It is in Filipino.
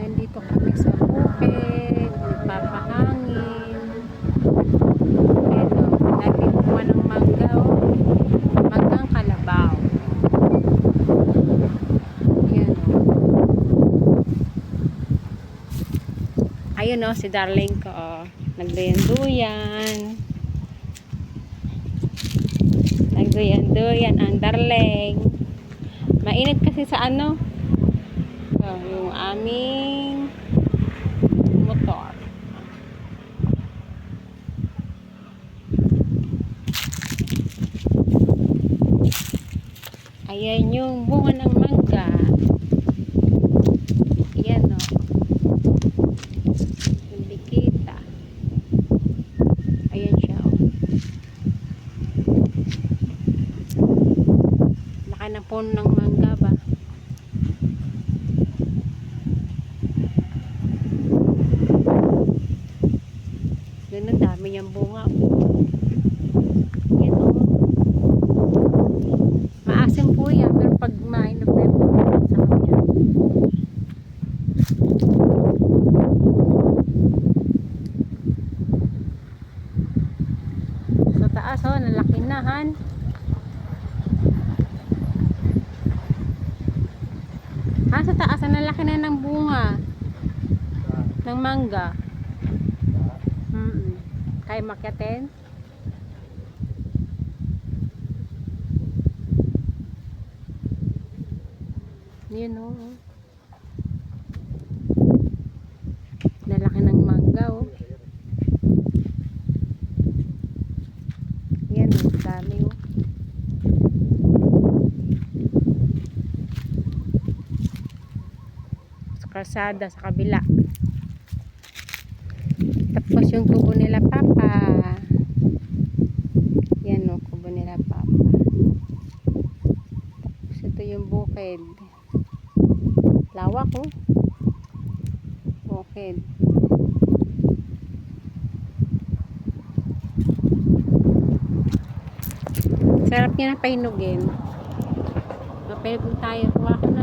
Nandito kami sa bukid, nagpapahangin. Ito, natin kuha ng mangga, oh. Manggang kalabaw. Ayan, oh. Ayun, oh, si darling ko, oh. Nagduyan-duyan. Nagduyan-duyan ang darling. Mainit kasi sa ano? So, yung aming motor. Ayan yung bunga ng mangga. Ayan, o. Hindi kita. Ayan siya, o. Laki ng puno ng mangga ba? Ganun, dami niyang bunga. Yan, o. Maasim po yan, pero pag mainom na po sa kanya. Sa taas, o, nalaki na, han. Sa taas, nalaki na ng bunga ng mangga. Kaya makyatin? Yun, o. Nalaki ng mangga, o. Yan, o. Dami, o. Sa kalsada, sa kabila. Tapos yung kubo nila papa. Yan, o. Kubo nila papa. Tapos ito yung bukid. Lawak, o. Bukid. Sarap niya na painugin. Mapinog tayo. Kuha ko na.